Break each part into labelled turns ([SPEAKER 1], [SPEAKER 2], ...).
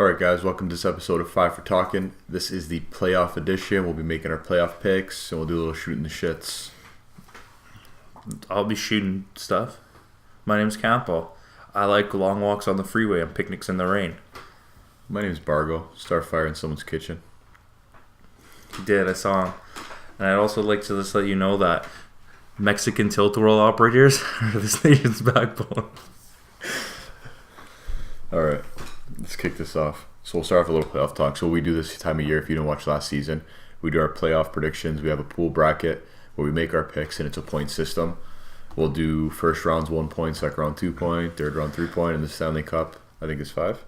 [SPEAKER 1] Alright, guys, welcome to this episode of Five for Talking. This is the playoff edition. We'll be making our playoff picks and we'll do a little shooting the shits.
[SPEAKER 2] I'll be shooting stuff. My name's Campo. I like long walks on the freeway and picnics in the rain.
[SPEAKER 1] My name's Bargo. Start fire in someone's kitchen.
[SPEAKER 2] He did, I saw him. And I'd also like to just let you know that Mexican tilt-a-whirl operators are this nation's backbone.
[SPEAKER 1] Alright, let's kick this off. So we'll start off with a little playoff talk. So we do this time of year, if you didn't watch last season, we do our playoff predictions. We have a pool bracket where we make our picks and it's a point system. We'll do first round's 1 point, second round 2 point, third round 3 point, and the Stanley Cup, I think it's 5.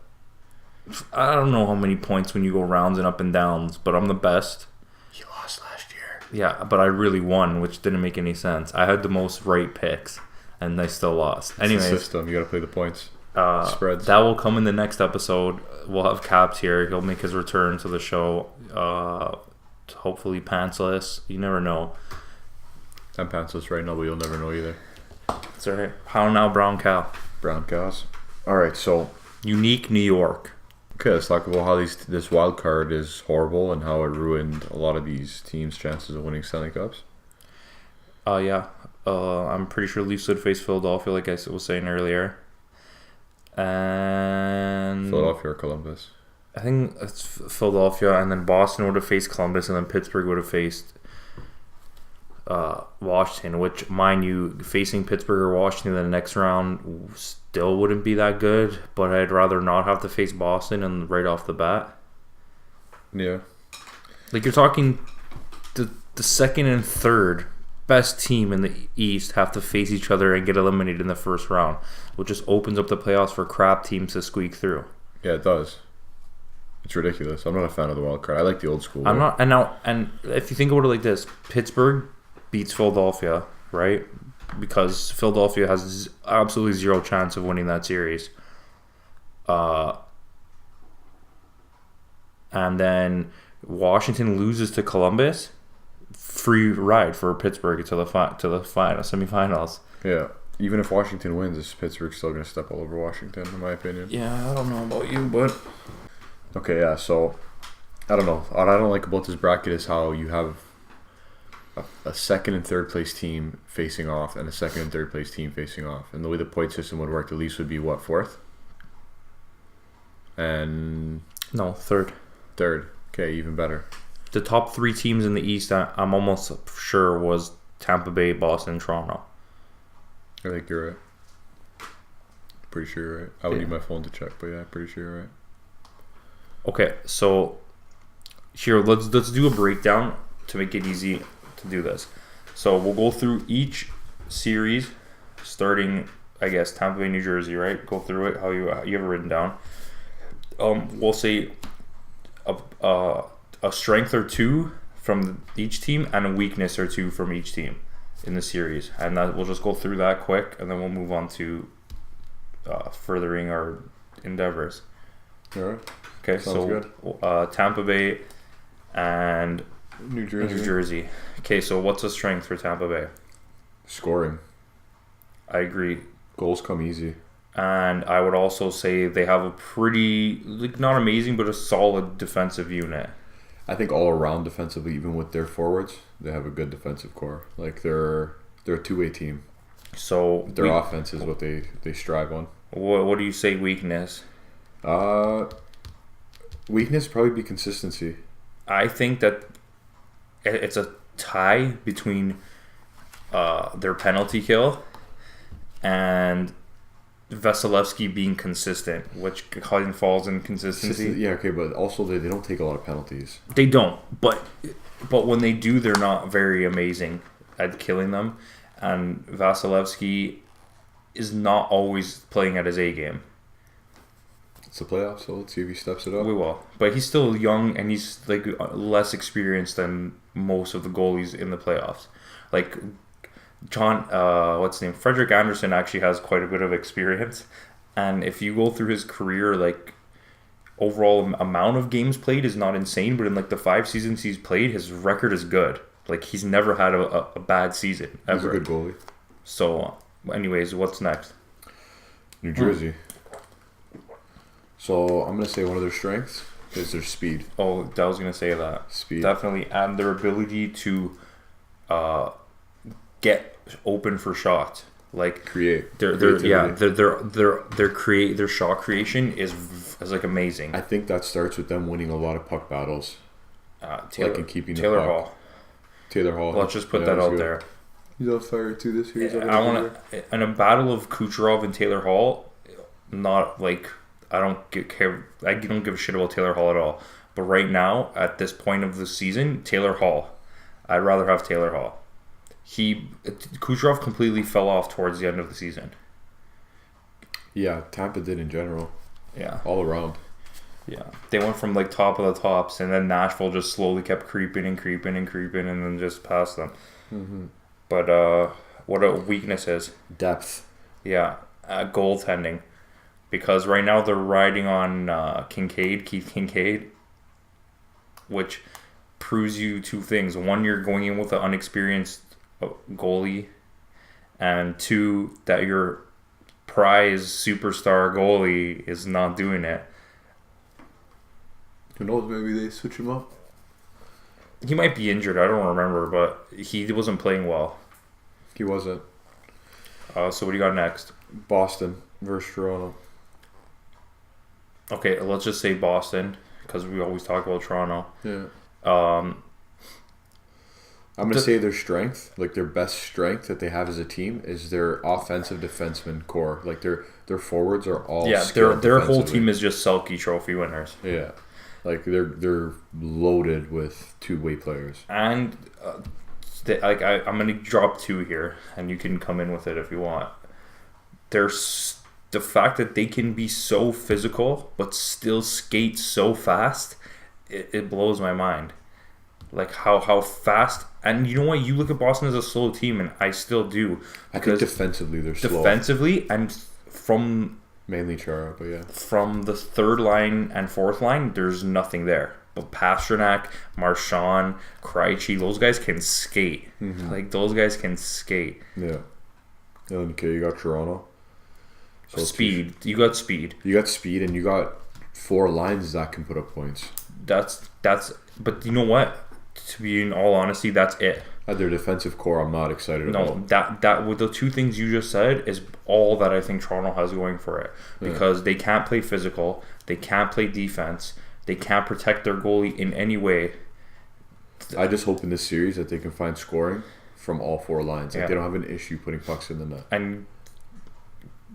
[SPEAKER 2] I don't know how many points when you go rounds and up and downs, but I'm the best.
[SPEAKER 1] You lost last year.
[SPEAKER 2] Yeah, but I really won, which didn't make any sense. I had the most right picks, and I still lost. Anyways,
[SPEAKER 1] it's a system. You got to play the points. Spreads.
[SPEAKER 2] That will come in the next episode. We'll have Caps here. He'll make his return to the show. Hopefully pantsless. You never know.
[SPEAKER 1] I'm pantsless right now, but you'll never know either.
[SPEAKER 2] That's all right. How now, Brown Cow?
[SPEAKER 1] Brown cows. All right, so
[SPEAKER 2] Unique New York.
[SPEAKER 1] okay, let's talk about how this wild card is horrible and how it ruined a lot of these teams' chances of winning Stanley Cups.
[SPEAKER 2] Yeah. I'm pretty sure Leafs would face Philadelphia, like I was saying earlier. And
[SPEAKER 1] Philadelphia or Columbus?
[SPEAKER 2] I think it's Philadelphia, and then Boston would have faced Columbus, and then Pittsburgh would have faced Washington, which, mind you, facing Pittsburgh or Washington in the next round still wouldn't be that good, but I'd rather not have to face Boston and right off the bat.
[SPEAKER 1] Yeah.
[SPEAKER 2] Like, you're talking the second and third best team in the East have to face each other and get eliminated in the first round, which just opens up the playoffs for crap teams to squeak through.
[SPEAKER 1] Yeah, it does. It's ridiculous. I'm not a fan of the wild card. I like the old school.
[SPEAKER 2] I'm not, and if you think about it like this, Pittsburgh beats Philadelphia, right? Because Philadelphia has absolutely zero chance of winning that series. And then Washington loses to Columbus. Free ride for Pittsburgh to the semifinals.
[SPEAKER 1] Yeah. Even if Washington wins, Pittsburgh's still going to step all over Washington, in my opinion.
[SPEAKER 2] Yeah, I don't know about you, but
[SPEAKER 1] Okay, yeah, so I don't know. What I don't like about this bracket is how you have a second and third place team facing off and a second and third place team facing off. And the way the point system would work, the Leafs would be what, fourth? And
[SPEAKER 2] no, third.
[SPEAKER 1] Third. Okay, even better.
[SPEAKER 2] The top three teams in the East, I'm almost sure, was Tampa Bay, Boston, Toronto.
[SPEAKER 1] I think you're right. Pretty sure you're right. I would need my phone to check, but yeah, pretty sure you're right.
[SPEAKER 2] Okay, so here let's do a breakdown to make it easy to do this. So we'll go through each series, starting, I guess, Tampa Bay, New Jersey, right? Go through it how you have it written down. We'll say a strength or two from each team and a weakness or two from each team in the series, and we'll just go through that quick, and then we'll move on to furthering our endeavors.
[SPEAKER 1] All right.
[SPEAKER 2] Okay,
[SPEAKER 1] Sounds
[SPEAKER 2] good. Tampa Bay and
[SPEAKER 1] New Jersey.
[SPEAKER 2] New Jersey. Okay, so what's the strength for Tampa Bay?
[SPEAKER 1] Scoring.
[SPEAKER 2] I agree.
[SPEAKER 1] Goals come easy.
[SPEAKER 2] And I would also say they have a pretty, like, not amazing, but a solid defensive unit.
[SPEAKER 1] I think all around defensively, even with their forwards, they have a good defensive core. Like they're a two-way team.
[SPEAKER 2] So
[SPEAKER 1] their offense is what they strive on.
[SPEAKER 2] What do you say weakness?
[SPEAKER 1] Weakness probably be consistency.
[SPEAKER 2] I think that it's a tie between their penalty kill and Vasilevsky being consistent, which kind of falls in consistency.
[SPEAKER 1] Yeah, okay, but also they don't take a lot of penalties.
[SPEAKER 2] They don't, but when they do, they're not very amazing at killing them. And Vasilevsky is not always playing at his A game.
[SPEAKER 1] It's the playoffs, so let's see if he steps it up.
[SPEAKER 2] We will, but he's still young and he's like less experienced than most of the goalies in the playoffs. Like what's his name? Frederick Anderson actually has quite a bit of experience, and if you go through his career, like, overall amount of games played is not insane, but in like the 5 seasons he's played, his record is good. Like, he's never had a bad season ever.
[SPEAKER 1] He's a good goalie.
[SPEAKER 2] So, anyways, what's next?
[SPEAKER 1] New Jersey. So I'm gonna say one of their strengths is their speed.
[SPEAKER 2] Oh, I was gonna say that.
[SPEAKER 1] Speed.
[SPEAKER 2] Definitely, and their ability to get open for shots. Like
[SPEAKER 1] Create.
[SPEAKER 2] their shot creation is like amazing.
[SPEAKER 1] I think that starts with them winning a lot of puck battles.
[SPEAKER 2] Taylor,
[SPEAKER 1] and keeping the
[SPEAKER 2] Taylor
[SPEAKER 1] puck.
[SPEAKER 2] Hall.
[SPEAKER 1] Taylor Hall.
[SPEAKER 2] Let's just put
[SPEAKER 1] Yeah,
[SPEAKER 2] that
[SPEAKER 1] he's
[SPEAKER 2] out
[SPEAKER 1] good.
[SPEAKER 2] there.
[SPEAKER 1] He's on fire too this year.
[SPEAKER 2] I want to in a battle of Kucherov and Taylor Hall. Not like I don't care. I don't give a shit about Taylor Hall at all. But right now, at this point of the season, Taylor Hall. I'd rather have Taylor Hall. Kucherov completely fell off towards the end of the season.
[SPEAKER 1] Yeah, Tampa did in general,
[SPEAKER 2] Yeah,
[SPEAKER 1] all around.
[SPEAKER 2] yeah. They went from like top of the tops, and then Nashville just slowly kept creeping and creeping and creeping, and then just passed them.
[SPEAKER 1] Mm-hmm.
[SPEAKER 2] But what a weakness is.
[SPEAKER 1] Depth.
[SPEAKER 2] Yeah, goaltending. Because right now they're riding on Keith Kincaid, which proves you two things. One, you're going in with an unexperienced goalie, and two, that your prize superstar goalie is not doing it.
[SPEAKER 1] Who knows? Maybe they switch him up.
[SPEAKER 2] He might be injured, I don't remember, but he wasn't playing well.
[SPEAKER 1] He wasn't.
[SPEAKER 2] So what do you got next?
[SPEAKER 1] Boston versus Toronto.
[SPEAKER 2] Okay, let's just say Boston, because we always talk about Toronto.
[SPEAKER 1] Yeah.
[SPEAKER 2] Um,
[SPEAKER 1] I'm gonna say their strength, like their best strength that they have as a team, is their offensive defenseman core. Like their forwards are all
[SPEAKER 2] their whole team is just Selke Trophy winners.
[SPEAKER 1] Yeah, like they're loaded with two-way players.
[SPEAKER 2] And I'm gonna drop two here, and you can come in with it if you want. There's the fact that they can be so physical but still skate so fast. It blows my mind. Like how fast. And you know what? You look at Boston as a slow team, and I still do.
[SPEAKER 1] I think defensively they're slow.
[SPEAKER 2] Defensively, and from
[SPEAKER 1] Mainly Chara, but yeah.
[SPEAKER 2] From the third line and fourth line, there's nothing there. But Pasternak, Marchand, Krejci, those guys can skate.
[SPEAKER 1] Mm-hmm.
[SPEAKER 2] Like, those guys can skate.
[SPEAKER 1] Yeah. Okay, you got Toronto. So
[SPEAKER 2] Speed. You got speed.
[SPEAKER 1] You got speed, and you got four lines that can put up points.
[SPEAKER 2] That's. But you know what? To be in all honesty, that's it.
[SPEAKER 1] At their defensive core, I'm not excited about.
[SPEAKER 2] That with the two things you just said is all that I think Toronto has going for it, because they can't play physical, they can't play defense, they can't protect their goalie in any way.
[SPEAKER 1] I just hope in this series that they can find scoring from all four lines. Like they don't have an issue putting pucks in the net.
[SPEAKER 2] And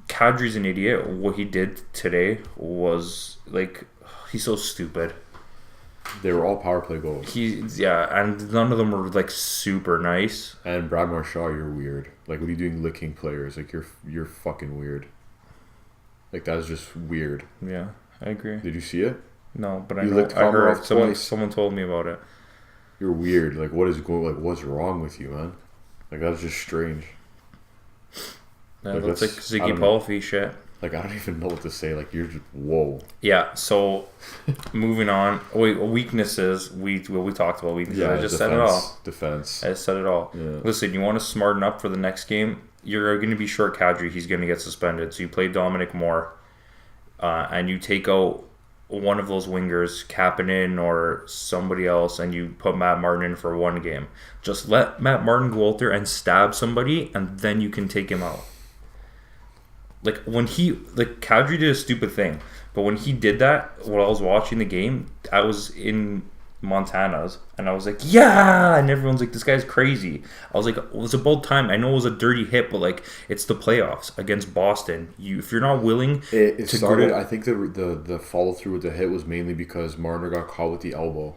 [SPEAKER 2] Kadri's an idiot. What he did today was like, he's so stupid.
[SPEAKER 1] They were all power play goals.
[SPEAKER 2] And none of them were like super nice.
[SPEAKER 1] And Brad Marchand, you're weird. Like, what are you doing licking players? Like, you're fucking weird. Like, that's just weird.
[SPEAKER 2] Yeah, I agree.
[SPEAKER 1] Did you see it?
[SPEAKER 2] No, but I
[SPEAKER 1] heard
[SPEAKER 2] someone told me about it.
[SPEAKER 1] You're weird. Like, what's wrong with you, man? Like, that's just strange.
[SPEAKER 2] Yeah, that's like Ziggy Palffy shit.
[SPEAKER 1] Like, I don't even know what to say. Like, you're just, whoa.
[SPEAKER 2] Yeah, so moving on. Weaknesses. We talked about weaknesses.
[SPEAKER 1] Yeah,
[SPEAKER 2] I just said it all.
[SPEAKER 1] Defense.
[SPEAKER 2] I said it all.
[SPEAKER 1] Yeah.
[SPEAKER 2] Listen, you want to smarten up for the next game? You're going to be short Kadri. He's going to get suspended. So you play Dominic Moore, and you take out one of those wingers, Kapanen or somebody else, and you put Matt Martin in for one game. Just let Matt Martin go out there and stab somebody, and then you can take him out. Like, Kadri did a stupid thing, but when he did that, while I was watching the game, I was in Montana's, and I was like, yeah, and everyone's like, this guy's crazy. I was like, it was about time. I know it was a dirty hit, but like, it's the playoffs against Boston. If you're not willing
[SPEAKER 1] it started, I think the follow through with the hit was mainly because Marner got caught with the elbow.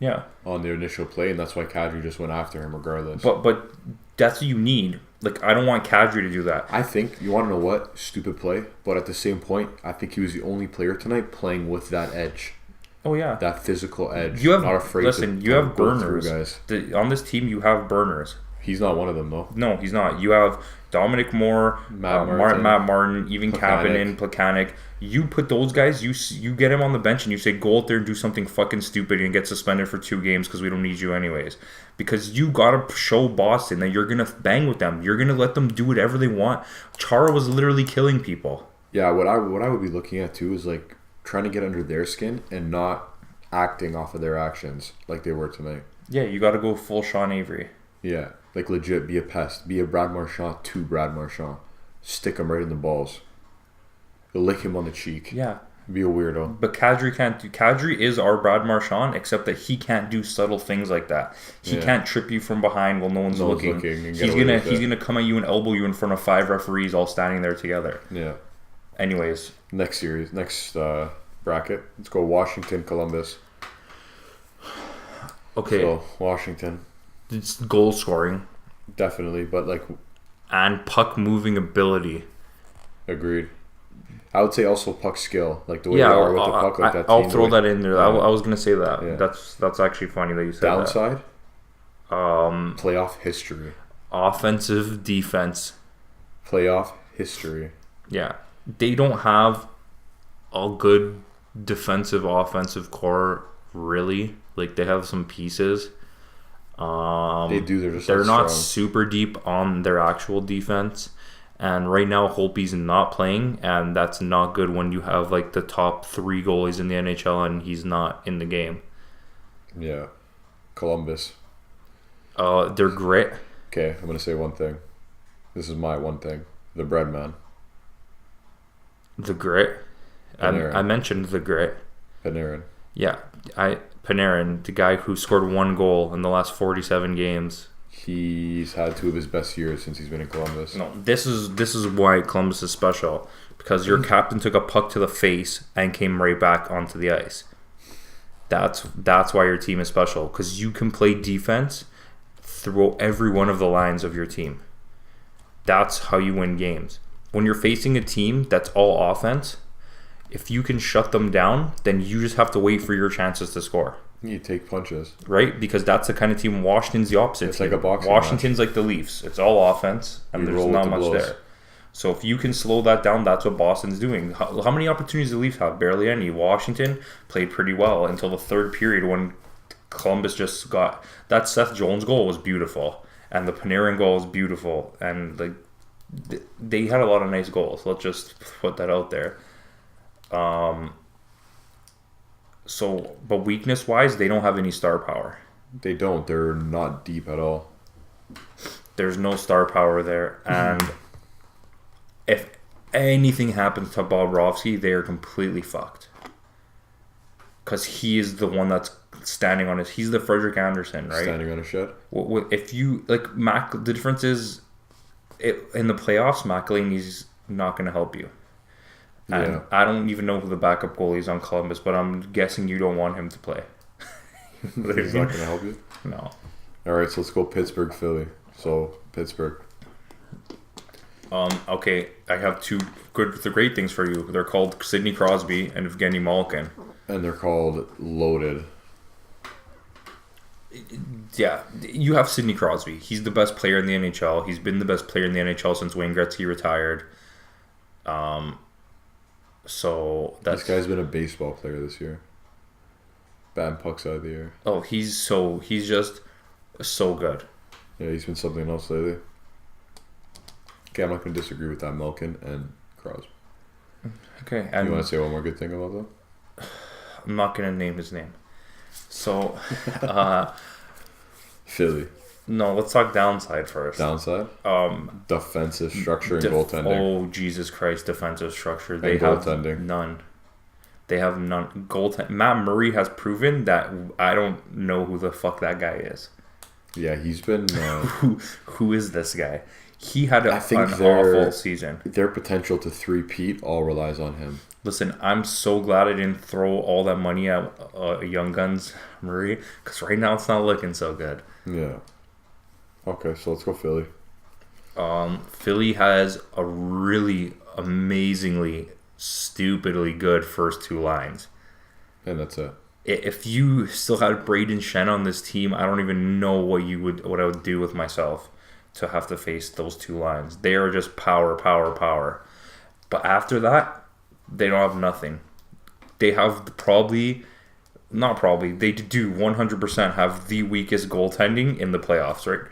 [SPEAKER 2] Yeah.
[SPEAKER 1] On the initial play, and that's why Kadri just went after him regardless.
[SPEAKER 2] But that's what you need. Like, I don't want Kadri to do that.
[SPEAKER 1] I think, you want to know what? Stupid play. But at the same point, I think he was the only player tonight playing with that edge.
[SPEAKER 2] Oh, yeah.
[SPEAKER 1] That physical edge.
[SPEAKER 2] You have,
[SPEAKER 1] not afraid
[SPEAKER 2] you have
[SPEAKER 1] go
[SPEAKER 2] burners.
[SPEAKER 1] Through, guys.
[SPEAKER 2] On this team, you have burners.
[SPEAKER 1] He's not one of them, though.
[SPEAKER 2] No, he's not. You have Dominic Moore, Matt Martin, even Kapanen, Plekanec. You put those guys, you get him on the bench and you say, go out there and do something fucking stupid and get suspended for 2 games because we don't need you anyways. Because you got to show Boston that you're going to bang with them. You're going to let them do whatever they want. Chara was literally killing people.
[SPEAKER 1] Yeah, what I would be looking at, too, is, like, trying to get under their skin and not acting off of their actions like they were tonight.
[SPEAKER 2] Yeah, you got to go full Sean Avery.
[SPEAKER 1] Yeah, like legit be a pest. Be a Brad Marchand to Brad Marchand. Stick him right in the balls. Lick him on the cheek.
[SPEAKER 2] Yeah.
[SPEAKER 1] Be a weirdo.
[SPEAKER 2] But Kadri can't do. Kadri is our Brad Marchand, except that he can't do subtle things like that. He can't trip you from behind while no one's looking. He's gonna come at you and elbow you in front of 5 referees all standing there together.
[SPEAKER 1] Yeah.
[SPEAKER 2] Anyways,
[SPEAKER 1] next bracket. Let's go Washington, Columbus.
[SPEAKER 2] Okay.
[SPEAKER 1] So Washington.
[SPEAKER 2] It's goal scoring.
[SPEAKER 1] Definitely, but like.
[SPEAKER 2] And puck moving ability.
[SPEAKER 1] Agreed. I would say also puck skill, like the way they are with the puck, like that.
[SPEAKER 2] I'll throw that in there. I was gonna say that. Yeah. That's actually funny that you said
[SPEAKER 1] Downside?
[SPEAKER 2] that.
[SPEAKER 1] Playoff history.
[SPEAKER 2] Offensive defense.
[SPEAKER 1] Playoff history.
[SPEAKER 2] Yeah, they don't have a good defensive offensive core really. Like they have some pieces.
[SPEAKER 1] They do.
[SPEAKER 2] They're not super deep on their actual defense. And right now, Holtby's not playing, and that's not good when you have like the top 3 goalies in the NHL and he's not in the game.
[SPEAKER 1] Yeah. Columbus.
[SPEAKER 2] They're great.
[SPEAKER 1] Okay, I'm going to say one thing. This is my one thing. The bread man.
[SPEAKER 2] The grit. I mentioned the grit.
[SPEAKER 1] Panarin.
[SPEAKER 2] Yeah. Panarin, the guy who scored 1 goal in the last 47 games.
[SPEAKER 1] He's had 2 of his best years since he's been in Columbus.
[SPEAKER 2] No, this is why Columbus is special. Because your captain took a puck to the face and came right back onto the ice. That's why your team is special. Because you can play defense through every one of the lines of your team. That's how you win games. When you're facing a team that's all offense, if you can shut them down, then you just have to wait for your chances to score.
[SPEAKER 1] You take punches.
[SPEAKER 2] Right? Because that's the kind of team. Washington's the opposite.
[SPEAKER 1] It's like a boxing
[SPEAKER 2] Washington's
[SPEAKER 1] match.
[SPEAKER 2] like the Leafs. It's all offense, and there's not much there. So if you can slow that down, that's what Boston's doing. How many opportunities do the Leafs have? Barely any. Washington played pretty well until the 3rd period when Columbus just got... That Seth Jones goal was beautiful, and the Panarin goal was beautiful, and like they had a lot of nice goals. Let's just put that out there. So, but weakness-wise, they don't have any star power.
[SPEAKER 1] They don't. They're not deep at all.
[SPEAKER 2] There's no star power there. And if anything happens to Bobrovsky, they are completely fucked. Because he is the one that's standing on his... He's the Frederik Andersen, right?
[SPEAKER 1] Standing on a shed?
[SPEAKER 2] If you... Like, the difference is... in the playoffs, McElhinney's not going to help you. And I don't even know who the backup goalie is on Columbus, but I'm guessing you don't want him to play.
[SPEAKER 1] He's not going to help you?
[SPEAKER 2] No.
[SPEAKER 1] All right, so let's go Pittsburgh, Philly. So, Pittsburgh.
[SPEAKER 2] Okay, I have 2 great things for you. They're called Sidney Crosby and Evgeny Malkin.
[SPEAKER 1] And they're called loaded.
[SPEAKER 2] Yeah, you have Sidney Crosby. He's the best player in the NHL. He's been the best player in the NHL since Wayne Gretzky retired. So
[SPEAKER 1] this guy's been a baseball player this year. Batting pucks out of the air.
[SPEAKER 2] Oh, he's just so good.
[SPEAKER 1] Yeah, he's been something else lately. Okay, I'm not going to disagree with that. Malkin and Crosby.
[SPEAKER 2] Okay, and
[SPEAKER 1] you want to say one more good thing about that?
[SPEAKER 2] I'm not going to name his name. So,
[SPEAKER 1] Philly.
[SPEAKER 2] No, let's talk downside first.
[SPEAKER 1] Downside? Defensive structure and goaltending.
[SPEAKER 2] Oh, Jesus Christ, defensive structure. They
[SPEAKER 1] have
[SPEAKER 2] none. They have none. Matt Murray has proven that I don't know who the fuck that guy is.
[SPEAKER 1] Yeah, he's been...
[SPEAKER 2] Who is this guy? He had an awful season.
[SPEAKER 1] Their potential to three-peat all relies on him.
[SPEAKER 2] Listen, I'm so glad I didn't throw all that money at Young Guns Murray, because right now it's not looking so good.
[SPEAKER 1] Yeah. Okay, so let's go Philly.
[SPEAKER 2] Philly has a really amazingly, stupidly good first 2 lines.
[SPEAKER 1] And that's it.
[SPEAKER 2] If you still had Braden Shen on this team, I don't even know what I would do with myself to have to face those 2 lines. They are just power, power, power. But after that, they don't have nothing. They have they do 100% have the weakest goaltending in the playoffs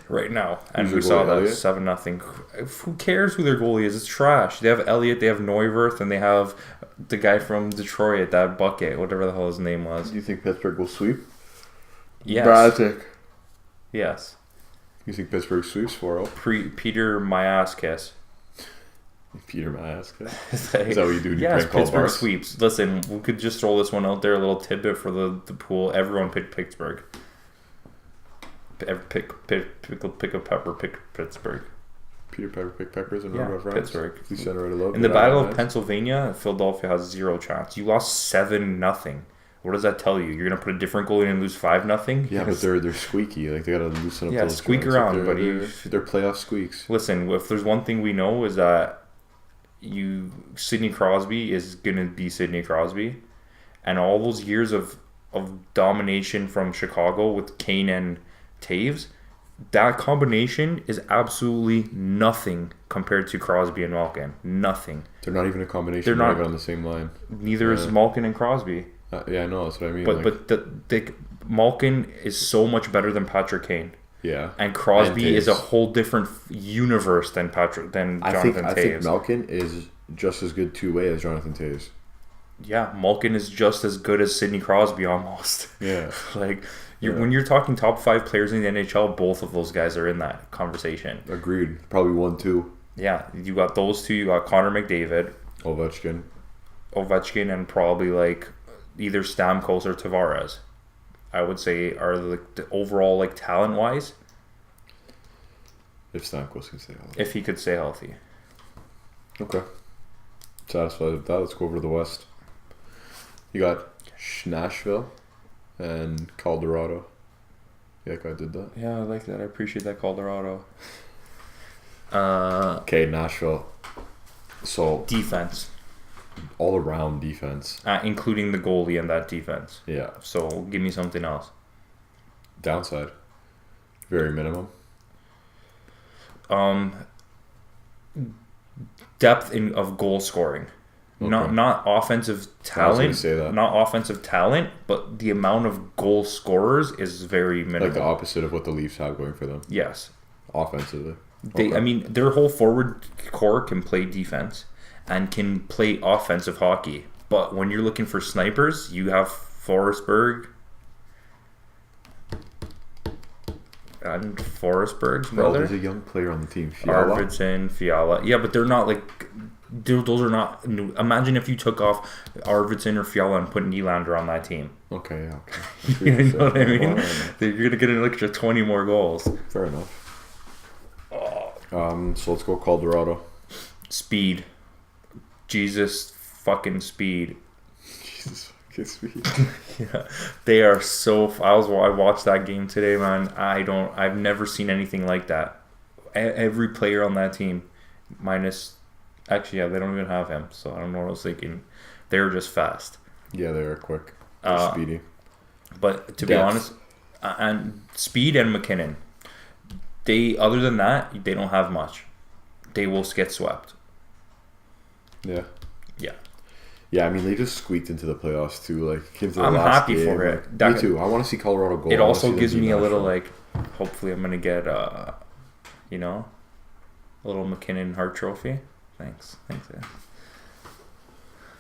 [SPEAKER 2] right now. And we saw that 7-0. Who cares who their goalie is? It's trash. They have Elliott, they have Neuwirth, and they have the guy from Detroit, that bucket, whatever the hell his name was.
[SPEAKER 1] Do you think Pittsburgh will sweep?
[SPEAKER 2] Yes.
[SPEAKER 1] Bratic.
[SPEAKER 2] Yes.
[SPEAKER 1] You think Pittsburgh sweeps 4-0?
[SPEAKER 2] Peter my ass kiss.
[SPEAKER 1] Peter Mask.
[SPEAKER 2] Is that
[SPEAKER 1] what you do?
[SPEAKER 2] Yes,
[SPEAKER 1] prank call
[SPEAKER 2] Pittsburgh
[SPEAKER 1] bars?
[SPEAKER 2] sweeps. Listen, we could just throw this one out there, a little tidbit for the pool. Everyone picked Pittsburgh. Pick a pepper, pick Pittsburgh.
[SPEAKER 1] Peter Pepper picked peppers and
[SPEAKER 2] Yeah,
[SPEAKER 1] run friends.
[SPEAKER 2] Pittsburgh.
[SPEAKER 1] Please send right love.
[SPEAKER 2] In the Battle of Pennsylvania, Philadelphia has 0 chance. You lost 7-0. What does that tell you? You're gonna put a different goalie and lose 5-0?
[SPEAKER 1] Yeah, but they're squeaky. Like they gotta loosen up.
[SPEAKER 2] Yeah,
[SPEAKER 1] those
[SPEAKER 2] squeak
[SPEAKER 1] joints.
[SPEAKER 2] around,
[SPEAKER 1] Like,
[SPEAKER 2] buddy.
[SPEAKER 1] They're playoff squeaks.
[SPEAKER 2] Listen, if there's one thing we know is that Sidney Crosby is gonna be Sidney Crosby, and all those years of domination from Chicago with Kane and Taves, that combination is absolutely nothing compared to Crosby and Malkin. Nothing.
[SPEAKER 1] They're not even a combination.
[SPEAKER 2] They're
[SPEAKER 1] They're
[SPEAKER 2] not-
[SPEAKER 1] not even on the same line.
[SPEAKER 2] Neither is Malkin and Crosby.
[SPEAKER 1] Yeah, I know. That's what I mean.
[SPEAKER 2] But
[SPEAKER 1] like,
[SPEAKER 2] Malkin is so much better than Patrick Kane.
[SPEAKER 1] yeah,
[SPEAKER 2] And Crosby
[SPEAKER 1] And
[SPEAKER 2] is a
[SPEAKER 1] Taves.
[SPEAKER 2] whole different universe than Jonathan
[SPEAKER 1] I
[SPEAKER 2] Taves.
[SPEAKER 1] think Malkin is just as good two-way as Jonathan Taves.
[SPEAKER 2] Yeah, Malkin is just as good as Sidney Crosby almost.
[SPEAKER 1] Yeah,
[SPEAKER 2] Like
[SPEAKER 1] Yeah.
[SPEAKER 2] when you're talking top 5 players in the NHL, both of those guys are in that conversation.
[SPEAKER 1] agreed. Probably 1-2.
[SPEAKER 2] Yeah, you got those two. You got Connor McDavid, Ovechkin, and probably like either Stamkos or Tavares. I would say are like the overall like talent wise,
[SPEAKER 1] If Stamkos can stay healthy.
[SPEAKER 2] if he could stay healthy.
[SPEAKER 1] Okay. Satisfied with that. Let's go over to the West. You got Nashville and Colorado. Yeah, that guy did that.
[SPEAKER 2] Yeah, I like that. I appreciate that, Colorado.
[SPEAKER 1] Okay, Nashville. So
[SPEAKER 2] Defense,
[SPEAKER 1] all around defense.
[SPEAKER 2] including the goalie and that defense.
[SPEAKER 1] Yeah.
[SPEAKER 2] So give me something else.
[SPEAKER 1] Downside. Very minimum.
[SPEAKER 2] Depth of goal scoring.
[SPEAKER 1] Okay.
[SPEAKER 2] Not offensive
[SPEAKER 1] I was
[SPEAKER 2] talent.
[SPEAKER 1] gonna say that.
[SPEAKER 2] Not offensive talent, but the amount of goal scorers is very minimal.
[SPEAKER 1] Like the opposite of what the Leafs have going for them.
[SPEAKER 2] Yes.
[SPEAKER 1] Offensively.
[SPEAKER 2] They,
[SPEAKER 1] Okay.
[SPEAKER 2] I mean, their whole forward core can play defense and can play offensive hockey. But when you're looking for snipers, you have Forsberg and Forsberg's
[SPEAKER 1] Well,
[SPEAKER 2] brother,
[SPEAKER 1] there's a young player on the team. Fiala.
[SPEAKER 2] Arvidsson, Fiala. Yeah, but they're not like those are not new. Imagine if you took off Arvidsson or Fiala and put Nylander on that team.
[SPEAKER 1] Okay, yeah, okay.
[SPEAKER 2] You know what I mean?
[SPEAKER 1] Well,
[SPEAKER 2] You're gonna get an extra 20 more goals.
[SPEAKER 1] fair enough. So let's go Colorado.
[SPEAKER 2] Speed, Jesus fucking speed.
[SPEAKER 1] Jesus, kiss me.
[SPEAKER 2] Yeah, they are so. I watched that game today, man. I've never seen anything like that. Every player on that team, minus, actually, yeah, they don't even have him. So I don't know what I was thinking. They were just fast.
[SPEAKER 1] Yeah, they are quick. They're speedy.
[SPEAKER 2] But to be
[SPEAKER 1] Depth.
[SPEAKER 2] honest, and Speed and McKinnon, other than that, they don't have much. They will get swept.
[SPEAKER 1] Yeah.
[SPEAKER 2] Yeah.
[SPEAKER 1] Yeah, I mean they just squeaked into the playoffs too. Like came to the
[SPEAKER 2] I'm
[SPEAKER 1] last
[SPEAKER 2] happy
[SPEAKER 1] game,
[SPEAKER 2] for
[SPEAKER 1] like,
[SPEAKER 2] it. That-
[SPEAKER 1] me too. I want to see Colorado go.
[SPEAKER 2] It
[SPEAKER 1] I wanna
[SPEAKER 2] also
[SPEAKER 1] see them
[SPEAKER 2] gives
[SPEAKER 1] beat
[SPEAKER 2] me a little
[SPEAKER 1] Nashville.
[SPEAKER 2] like, hopefully I'm gonna get a little McKinnon Hart Trophy. Thanks. Yeah.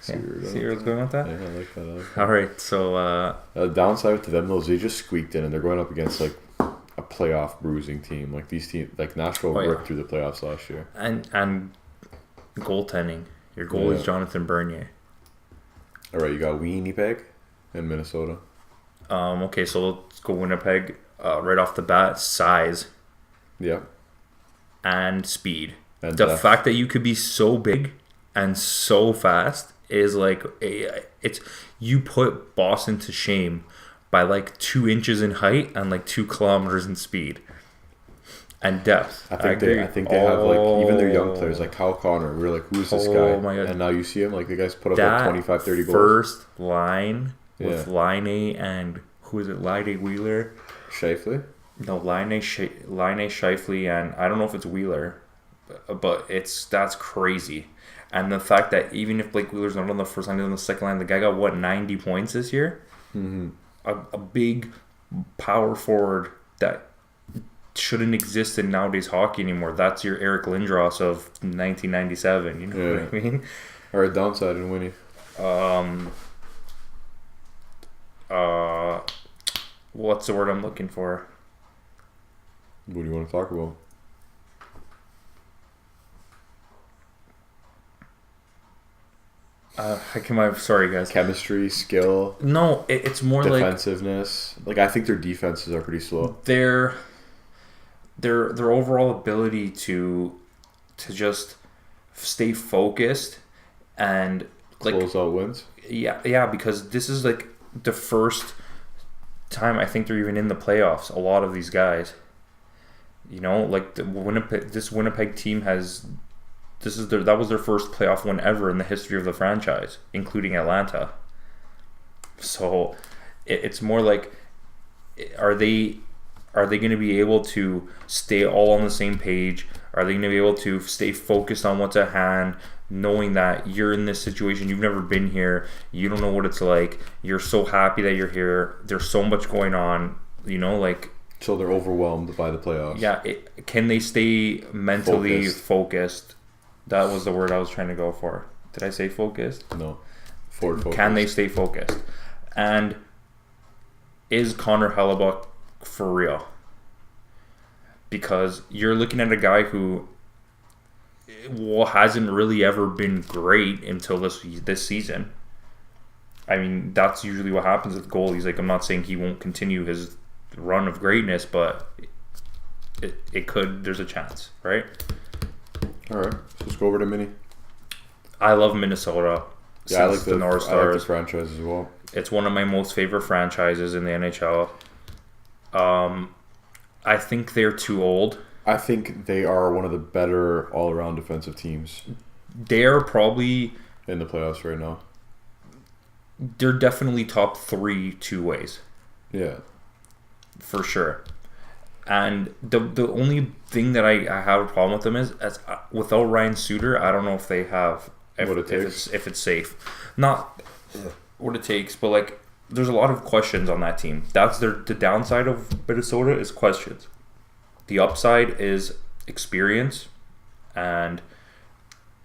[SPEAKER 1] See
[SPEAKER 2] Yeah.
[SPEAKER 1] where you're
[SPEAKER 2] See where I was going with that?
[SPEAKER 1] Yeah, I like that. I like that.
[SPEAKER 2] All right, so
[SPEAKER 1] The downside to them though is they just squeaked in and they're going up against like a playoff bruising team. Like these teams, like Nashville
[SPEAKER 2] Oh, yeah.
[SPEAKER 1] worked through the playoffs last year.
[SPEAKER 2] and goaltending. Your goal is
[SPEAKER 1] Yeah.
[SPEAKER 2] Jonathan Bernier.
[SPEAKER 1] All right, you got Winnipeg and Minnesota.
[SPEAKER 2] Okay, so let's go Winnipeg. Right off the bat, size
[SPEAKER 1] Yeah,
[SPEAKER 2] and speed.
[SPEAKER 1] and
[SPEAKER 2] The
[SPEAKER 1] depth.
[SPEAKER 2] fact that you could be so big and so fast is like it's you put Boston to shame by like 2 inches in height and like 2 kilometers in speed and depth.
[SPEAKER 1] I think
[SPEAKER 2] agree.
[SPEAKER 1] they have like even their young players like Kyle Connor. We're like, who's this guy?
[SPEAKER 2] Oh my God.
[SPEAKER 1] And now you see him like the guys put up
[SPEAKER 2] That
[SPEAKER 1] like 25, 30 goals.
[SPEAKER 2] first line with
[SPEAKER 1] Yeah.
[SPEAKER 2] Laine and who is it? Laine Wheeler.
[SPEAKER 1] Shifley.
[SPEAKER 2] No, Laine Shifley and I don't know if it's Wheeler, but that's crazy. And the fact that even if Blake Wheeler's not on the first line, he's on the second line, the guy got 90 points this year.
[SPEAKER 1] Mm-hmm.
[SPEAKER 2] A big power forward that shouldn't exist in nowadays hockey anymore. That's your Eric Lindros of 1997. You know what I mean?
[SPEAKER 1] All right, downside in Winnie.
[SPEAKER 2] um, uh, what's the word I'm looking for?
[SPEAKER 1] What do you want to talk about?
[SPEAKER 2] Sorry, guys.
[SPEAKER 1] Chemistry, skill,
[SPEAKER 2] No, it's more like
[SPEAKER 1] defensiveness. Like I think their defenses are pretty slow.
[SPEAKER 2] their overall ability to just stay focused and like
[SPEAKER 1] Close out wins.
[SPEAKER 2] yeah, because this is like the first time I think they're even in the playoffs. A lot of these guys, like this Winnipeg team that was their first playoff win ever in the history of the franchise, including Atlanta. So it's more like, are they going to be able to stay all on the same page? Are they going to be able to stay focused on what's at hand, knowing that you're in this situation, you've never been here, you don't know what it's like, you're so happy that you're here, there's so much going on,
[SPEAKER 1] So they're overwhelmed by the playoffs.
[SPEAKER 2] yeah, can they stay mentally focused? That was the word I was trying to go for. Did I say focused?
[SPEAKER 1] No. Forward focus.
[SPEAKER 2] Can they stay focused? And is Connor Hellebuck for real? Because you're looking at a guy who hasn't really ever been great until this season. I mean, that's usually what happens with goalies. Like, I'm not saying he won't continue his run of greatness, but it could. There's a chance, right?
[SPEAKER 1] All right, so let's go over to Mini.
[SPEAKER 2] I love Minnesota.
[SPEAKER 1] Yeah, I like
[SPEAKER 2] the North Stars.
[SPEAKER 1] I like the franchise as well.
[SPEAKER 2] It's one of my most favorite franchises in the NHL. I think they're too old.
[SPEAKER 1] I think they are one of the better all-around defensive teams
[SPEAKER 2] They're probably
[SPEAKER 1] in the playoffs right now.
[SPEAKER 2] they're definitely top 3 two ways
[SPEAKER 1] Yeah.
[SPEAKER 2] for sure. And the only thing that I have a problem with them is without Ryan Suter, I don't know if they have
[SPEAKER 1] What it takes.
[SPEAKER 2] if it's safe. Not what it takes, but like there's a lot of questions on that team. That's the downside of Minnesota is questions. The upside is experience and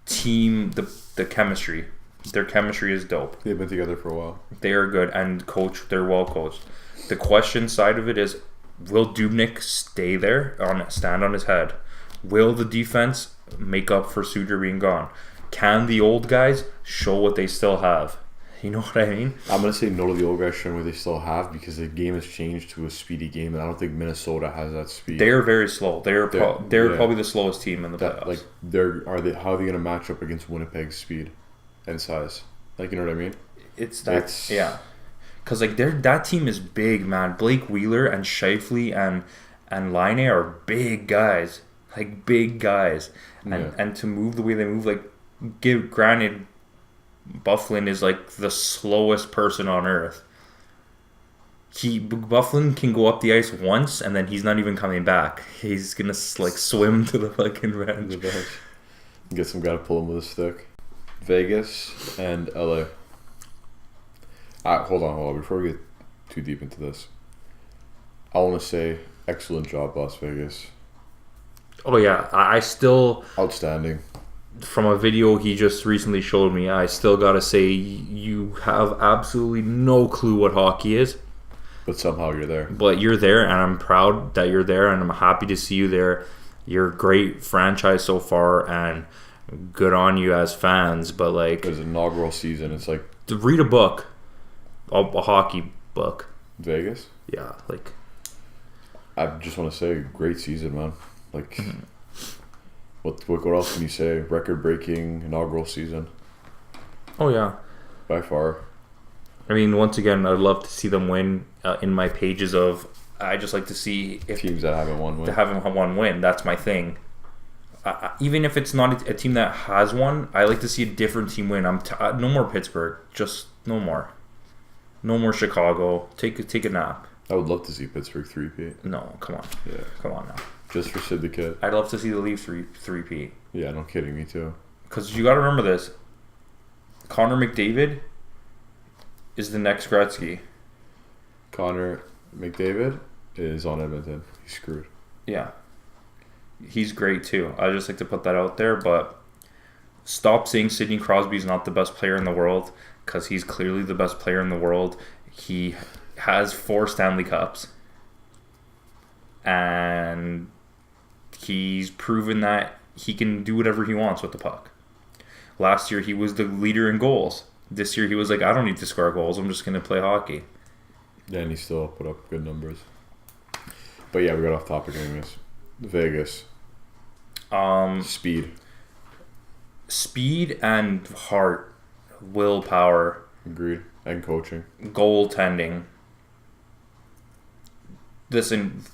[SPEAKER 2] team the chemistry. Their chemistry is dope.
[SPEAKER 1] They've been together for a while.
[SPEAKER 2] They are good and they're well coached. The question side of it is, will Dubnyk stand on his head? Will the defense make up for Suter being gone? Can the old guys show what they still have? You know what I mean?
[SPEAKER 1] I'm going to say no to the old guys showing what they still have because the game has changed to a speedy game, and I don't think Minnesota has that speed.
[SPEAKER 2] They're very slow. They're probably the slowest team in the playoffs.
[SPEAKER 1] How are they going to match up against Winnipeg's speed and size? Like, you know what I mean?
[SPEAKER 2] Yeah. Because like that team is big, man. Blake Wheeler and Scheifele and Laine are big guys, like big guys, and to move the way they move, like granted, Byfuglien is like the slowest person on earth. Byfuglien can go up the ice once and then he's not even coming back. He's gonna like swim to the fucking bench.
[SPEAKER 1] Get some guy to pull him with a stick. Vegas and LA. Hold on. Before we get too deep into this, I want to say excellent job, Las Vegas.
[SPEAKER 2] Oh yeah, I still
[SPEAKER 1] outstanding.
[SPEAKER 2] From a video he just recently showed me, I still gotta say you have absolutely no clue what hockey is.
[SPEAKER 1] But somehow you're there.
[SPEAKER 2] But you're there, and I'm proud that you're there, and I'm happy to see you there. You're a great franchise so far, and good on you as fans. But like,
[SPEAKER 1] it's inaugural season. It's like
[SPEAKER 2] to read a book, a hockey book.
[SPEAKER 1] Vegas.
[SPEAKER 2] Yeah, like
[SPEAKER 1] I just want to say, great season, man. Like, what else can you say? Record-breaking inaugural season.
[SPEAKER 2] Oh yeah,
[SPEAKER 1] by far.
[SPEAKER 2] I mean, once again, I'd love to see them win. In my pages of, I just like to see if
[SPEAKER 1] teams that haven't won win.
[SPEAKER 2] To haven't won win. That's my thing. Even if it's not a team that has won, I like to see a different team win. No more Pittsburgh. Just no more. No more Chicago. Take a nap.
[SPEAKER 1] I would love to see Pittsburgh three-peat.
[SPEAKER 2] No, come on.
[SPEAKER 1] Yeah,
[SPEAKER 2] come on now.
[SPEAKER 1] Just for Sid the Kid.
[SPEAKER 2] I'd love to see the Leafs three-peat.
[SPEAKER 1] Yeah, no kidding. Me too.
[SPEAKER 2] Because you got to remember this. Connor McDavid is the next Gretzky.
[SPEAKER 1] Connor McDavid is on Edmonton. He's screwed.
[SPEAKER 2] Yeah. He's great too. I just like to put that out there, but stop saying Sidney Crosby is not the best player in the world, because he's clearly the best player in the world. He has 4 Stanley Cups, and he's proven that he can do whatever he wants with the puck. Last year, he was the leader in goals. This year, he was like, I don't need to score goals. I'm just going to play hockey.
[SPEAKER 1] Yeah, and he still put up good numbers. But yeah, we got off topic anyways. Vegas.
[SPEAKER 2] Speed and heart, willpower.
[SPEAKER 1] Agreed. And coaching.
[SPEAKER 2] Goaltending. Listen,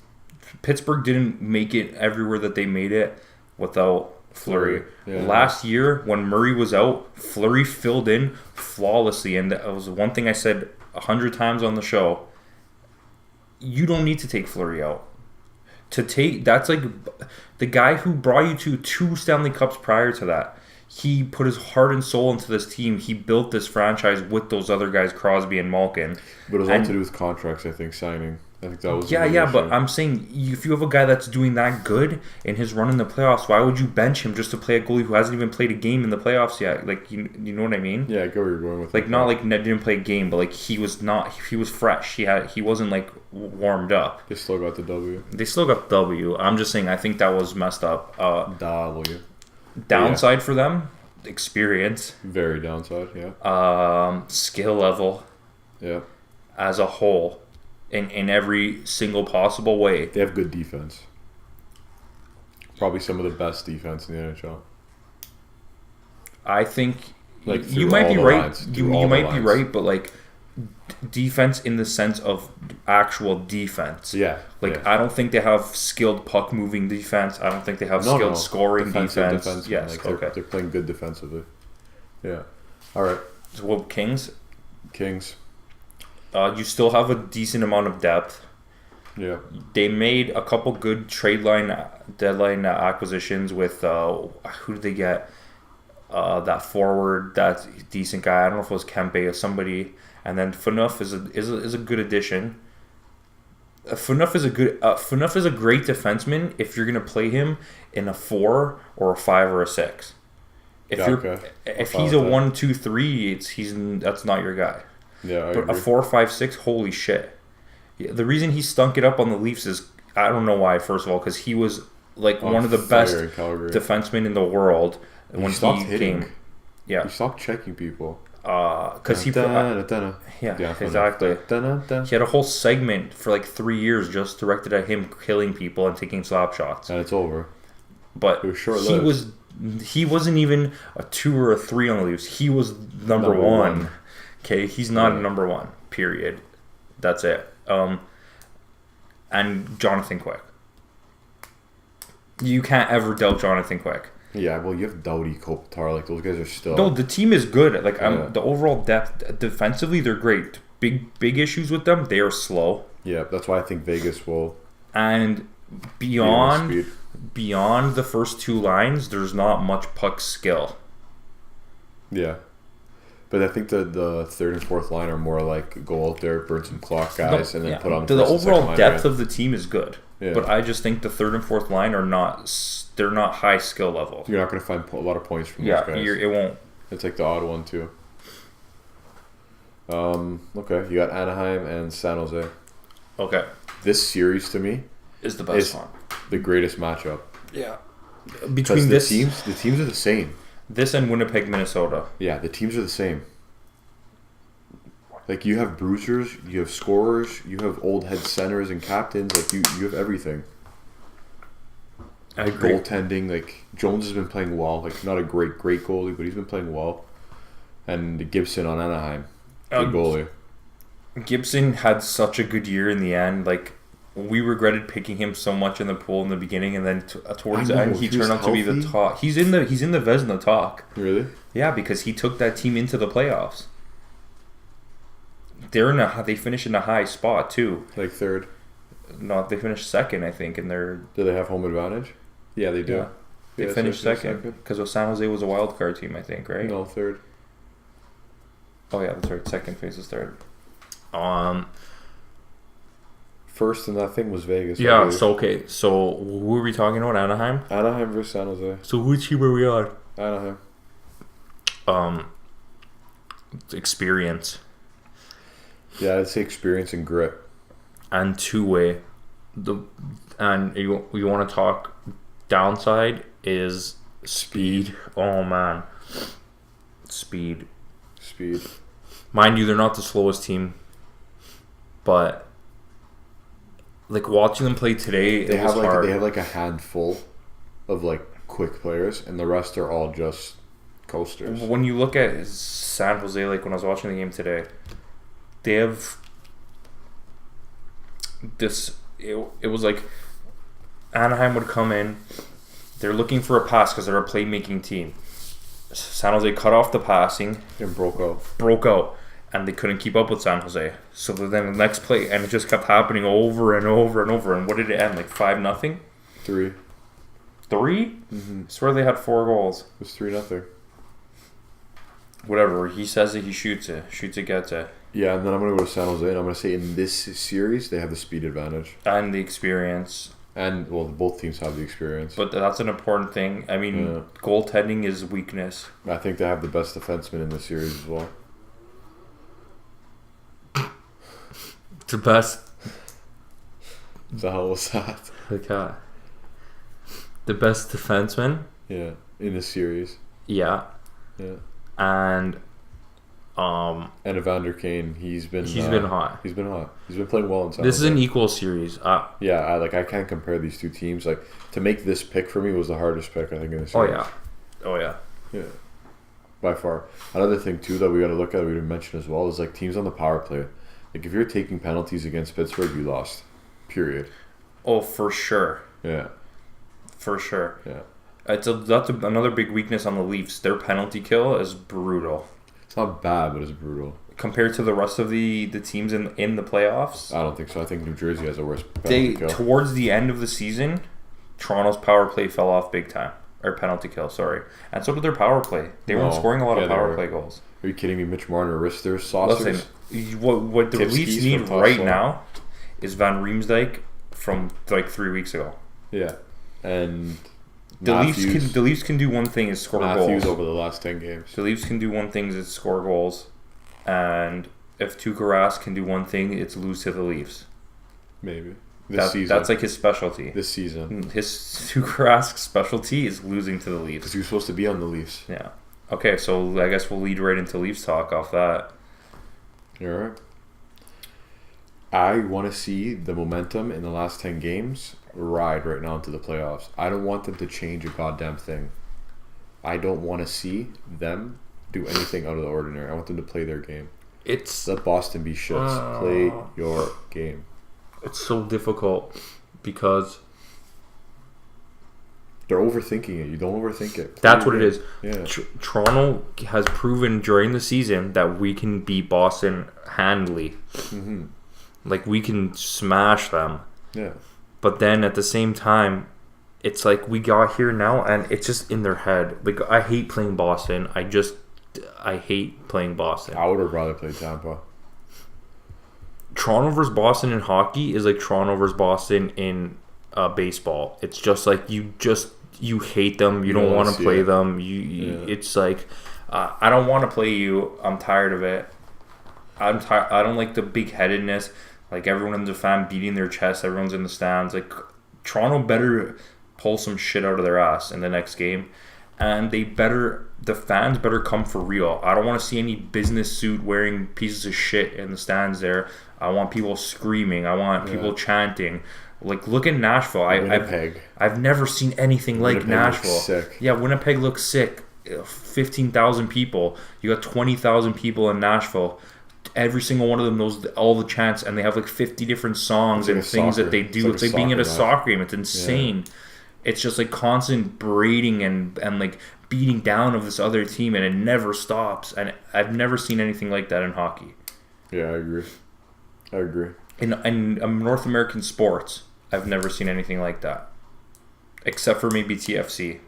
[SPEAKER 2] Pittsburgh didn't make it everywhere that they made it without Fleury.
[SPEAKER 1] Yeah.
[SPEAKER 2] Last year, when Murray was out, Fleury filled in flawlessly, and that was one thing I said 100 times on the show. You don't need to take Fleury out. That's like the guy who brought you to 2 Stanley Cups prior to that. He put his heart and soul into this team. He built this franchise with those other guys, Crosby and Malkin.
[SPEAKER 1] But it was all to do with contracts, I think, signing. I think that was the
[SPEAKER 2] yeah.
[SPEAKER 1] issue.
[SPEAKER 2] But I'm saying, if you have a guy that's doing that good in his run in the playoffs, why would you bench him just to play a goalie who hasn't even played a game in the playoffs yet? Like, you know what I mean?
[SPEAKER 1] Yeah, I get where you're going with
[SPEAKER 2] like, not like Ned didn't play a game, but like he was fresh. He wasn't like warmed up.
[SPEAKER 1] They still got the W.
[SPEAKER 2] They still got the W. I'm just saying, I think that was messed up.
[SPEAKER 1] W.
[SPEAKER 2] Downside for them, experience.
[SPEAKER 1] Very downside, yeah.
[SPEAKER 2] Skill level.
[SPEAKER 1] Yeah.
[SPEAKER 2] As a whole. In every single possible way.
[SPEAKER 1] They have good defense. Probably some of the best defense in the NHL.
[SPEAKER 2] I think
[SPEAKER 1] like
[SPEAKER 2] you might be right.
[SPEAKER 1] Lines,
[SPEAKER 2] you might be right, but like defense in the sense of actual defense.
[SPEAKER 1] Yeah.
[SPEAKER 2] Like
[SPEAKER 1] yeah.
[SPEAKER 2] I don't think they have skilled puck moving defense. I don't think they have skilled scoring defense. Yes,
[SPEAKER 1] like they're playing good defensively. Yeah. All right.
[SPEAKER 2] So what, Kings? You still have a decent amount of depth.
[SPEAKER 1] Yeah.
[SPEAKER 2] They made a couple good deadline acquisitions with who did they get? That forward, that decent guy. I don't know if it was Kempe or somebody. And then Phaneuf is a good addition. Phaneuf is a great defenseman if you're gonna play him in a 4 or a 5 or a 6. If he's a 1, 2, 3, that's not your guy.
[SPEAKER 1] Yeah, I
[SPEAKER 2] but
[SPEAKER 1] agree.
[SPEAKER 2] A 4, 5, 6, holy shit. Yeah, the reason he stunk it up on the Leafs is, I don't know why, first of all, because he was like one of the best defensemen in the world when he came. Yeah.
[SPEAKER 1] He stopped checking people.
[SPEAKER 2] Because he exactly. He had a whole segment for like 3 years just directed at him killing people and taking slap shots.
[SPEAKER 1] And it's over.
[SPEAKER 2] But
[SPEAKER 1] it was short-lived.
[SPEAKER 2] He wasn't even a 2 or a 3 on the Leafs. He was number one. Okay, he's not a number 1. Period. That's it. And Jonathan Quick. You can't ever doubt Jonathan Quick.
[SPEAKER 1] Yeah, well, you have Doughty, Kopitar, like those guys are still.
[SPEAKER 2] No, the team is good. Like the overall depth defensively, they're great. Big issues with them. They are slow.
[SPEAKER 1] Yeah, that's why I think Vegas will.
[SPEAKER 2] And beyond the first 2 lines, there's not much puck skill.
[SPEAKER 1] Yeah. But I think the third and fourth line are more like go out there, burn some clock guys, and then put on
[SPEAKER 2] the overall depth of the team is good.
[SPEAKER 1] Yeah.
[SPEAKER 2] But I just think the third and fourth line are not. They're not high skill level.
[SPEAKER 1] You're not going to find a lot of points from those guys.
[SPEAKER 2] It won't.
[SPEAKER 1] It's like the odd one too. Okay, you got Anaheim and San Jose.
[SPEAKER 2] Okay.
[SPEAKER 1] This series to me
[SPEAKER 2] is the best one.
[SPEAKER 1] The greatest matchup.
[SPEAKER 2] Yeah. Between
[SPEAKER 1] the teams are the same.
[SPEAKER 2] This and Winnipeg, Minnesota.
[SPEAKER 1] Yeah, the teams are the same. Like you have bruisers, you have scorers, you have old head centers and captains. Like you have everything.
[SPEAKER 2] I agree.
[SPEAKER 1] Goaltending, like Jones has been playing well. Like not a great goalie, but he's been playing well. And Gibson on Anaheim, good goalie.
[SPEAKER 2] Gibson had such a good year in the end. Like we regretted picking him so much in the pool in the beginning, and then towards the end he turned out to be the top. He's in the Vezina talk.
[SPEAKER 1] Really?
[SPEAKER 2] Yeah, because he took that team into the playoffs. They finished in a high spot too.
[SPEAKER 1] Like third.
[SPEAKER 2] No, they finished second, I think, and they're.
[SPEAKER 1] Do they have home advantage? Yeah, they do.
[SPEAKER 2] Yeah. They finished second because San Jose was a wild card team, I think, right?
[SPEAKER 1] No, third.
[SPEAKER 2] Oh yeah, that's right. Second phase is third.
[SPEAKER 1] First in that thing was Vegas.
[SPEAKER 2] Yeah. So who are we talking about? Anaheim.
[SPEAKER 1] Anaheim versus San Jose.
[SPEAKER 2] So which team are we on?
[SPEAKER 1] Anaheim.
[SPEAKER 2] experience
[SPEAKER 1] Yeah, I'd say experience and grit.
[SPEAKER 2] and two-way. And you want to talk downside is speed. Oh man, speed. Mind you, they're not the slowest team, but like watching them play today,
[SPEAKER 1] They
[SPEAKER 2] it was
[SPEAKER 1] have like
[SPEAKER 2] hard.
[SPEAKER 1] they have like a handful of like quick players, and the rest are all just coasters.
[SPEAKER 2] When you look at San Jose, like when I was watching the game today, they have this. It was like Anaheim would come in. They're looking for a pass because they're a playmaking team. San Jose cut off the passing,
[SPEAKER 1] And broke out,
[SPEAKER 2] and they couldn't keep up with San Jose. So then the next play, and it just kept happening over and over and over. And what did it end? Like 5-0?
[SPEAKER 1] 3.
[SPEAKER 2] 3?
[SPEAKER 1] Mm-hmm.
[SPEAKER 2] I swear they had 4 goals.
[SPEAKER 1] It was 3-0.
[SPEAKER 2] Whatever. He says it, he shoots it. Shoots it, gets it.
[SPEAKER 1] Yeah, and then I'm gonna go to San Jose, and I'm gonna say in this series they have the speed advantage,
[SPEAKER 2] And the experience.
[SPEAKER 1] and well, both teams have the experience.
[SPEAKER 2] But that's an important thing. I mean,
[SPEAKER 1] Yeah.
[SPEAKER 2] goaltending is weakness.
[SPEAKER 1] I think they have the best defenseman in the series as well.
[SPEAKER 2] The best.
[SPEAKER 1] The hell was that?
[SPEAKER 2] Okay. The best defenseman.
[SPEAKER 1] Yeah, in the series.
[SPEAKER 2] Yeah.
[SPEAKER 1] Yeah,
[SPEAKER 2] And
[SPEAKER 1] and Evander Kane, he's been
[SPEAKER 2] hot.
[SPEAKER 1] He's been hot. He's been playing well in San
[SPEAKER 2] This is
[SPEAKER 1] Jose.
[SPEAKER 2] an equal series.
[SPEAKER 1] Yeah, I can't compare these two teams. Like, to make this pick for me was the hardest pick I think in the
[SPEAKER 2] Oh
[SPEAKER 1] series.
[SPEAKER 2] yeah.
[SPEAKER 1] Yeah, by far. Another thing too that we got to look at, we didn't mention as well, is like teams on the power play. Like if you're taking penalties against Pittsburgh, you lost. Period.
[SPEAKER 2] Oh, for sure.
[SPEAKER 1] Yeah,
[SPEAKER 2] For sure.
[SPEAKER 1] yeah.
[SPEAKER 2] That's another big weakness on the Leafs. Their penalty kill is brutal
[SPEAKER 1] It's not bad, but it's brutal.
[SPEAKER 2] compared to the rest of the teams in the playoffs.
[SPEAKER 1] I don't think so. I think New Jersey has a worse penalty kill.
[SPEAKER 2] Towards the end of the season, Toronto's power play fell off big time, or penalty kill. Sorry, and so did their power play. They weren't
[SPEAKER 1] No.
[SPEAKER 2] scoring a lot
[SPEAKER 1] Yeah,
[SPEAKER 2] of
[SPEAKER 1] they
[SPEAKER 2] power
[SPEAKER 1] were.
[SPEAKER 2] play goals.
[SPEAKER 1] Are you kidding me? Mitch Marner wrists their saucers.
[SPEAKER 2] Listen, what the
[SPEAKER 1] Tipskis
[SPEAKER 2] Leafs need
[SPEAKER 1] from
[SPEAKER 2] right
[SPEAKER 1] Tossel.
[SPEAKER 2] now is Van Riemsdyk from like 3 weeks ago.
[SPEAKER 1] Yeah, and
[SPEAKER 2] The
[SPEAKER 1] Matthews,
[SPEAKER 2] Leafs can do one thing is score
[SPEAKER 1] Matthews
[SPEAKER 2] goals.
[SPEAKER 1] over the last 10 games.
[SPEAKER 2] The Leafs can do one thing is score goals, and if Tuukka Rask can do one thing, it's lose to the Leafs.
[SPEAKER 1] Maybe this season.
[SPEAKER 2] That's like his specialty.
[SPEAKER 1] This season,
[SPEAKER 2] His Tuukka Rask's specialty is losing to the
[SPEAKER 1] because
[SPEAKER 2] Leafs.
[SPEAKER 1] he was supposed to be on the Leafs.
[SPEAKER 2] Yeah. Okay, so I guess we'll lead right into Leafs talk off that.
[SPEAKER 1] You alright? I want to see the momentum in the last 10 games ride right now into the playoffs. I don't want them to change a goddamn thing. I don't want to see them do anything out of the ordinary. I want them to play their game.
[SPEAKER 2] It's
[SPEAKER 1] Let Boston be shits. Play your game.
[SPEAKER 2] It's so difficult because
[SPEAKER 1] They're overthinking it. You don't overthink it. Play
[SPEAKER 2] that's
[SPEAKER 1] your
[SPEAKER 2] what it
[SPEAKER 1] game.
[SPEAKER 2] is.
[SPEAKER 1] Yeah.
[SPEAKER 2] Toronto has proven during the season that we can beat Boston handily.
[SPEAKER 1] Mm-hmm.
[SPEAKER 2] Like we can smash them.
[SPEAKER 1] Yeah.
[SPEAKER 2] But then at the same time, it's like we got here now and it's just in their head. Like I hate playing Boston. I hate playing Boston.
[SPEAKER 1] I would have rather played Tampa.
[SPEAKER 2] Toronto versus Boston in hockey is like Toronto versus Boston in baseball. It's just like you hate them. You don't want to
[SPEAKER 1] see
[SPEAKER 2] play
[SPEAKER 1] it.
[SPEAKER 2] them.
[SPEAKER 1] Yeah.
[SPEAKER 2] It's like I don't want to play you. I'm tired of it. I'm tired. I don't like the big headedness. Like everyone's a fan beating their chest. Everyone's in the stands. Like Toronto better pull some shit out of their ass in the next game, and the fans better come for real. I don't want to see any business suit wearing pieces of shit in the stands there. I want people screaming. I want people chanting. Like look at Nashville.
[SPEAKER 1] Winnipeg.
[SPEAKER 2] I've never seen anything like
[SPEAKER 1] Winnipeg looks
[SPEAKER 2] Nashville.
[SPEAKER 1] sick.
[SPEAKER 2] Yeah, Winnipeg looks sick. 15,000 people. You got 20,000 people in Nashville. Every single one of them knows all the chants, and they have like 50 different songs
[SPEAKER 1] It's like
[SPEAKER 2] and
[SPEAKER 1] a
[SPEAKER 2] things
[SPEAKER 1] soccer.
[SPEAKER 2] that they do. It's like being at a soccer game. It's insane. It's just like constant braiding and like beating down of this other team, and it never stops. And I've never seen anything like that in hockey.
[SPEAKER 1] Yeah, I agree.
[SPEAKER 2] In North American sports, I've never seen anything like that, except for maybe TFC.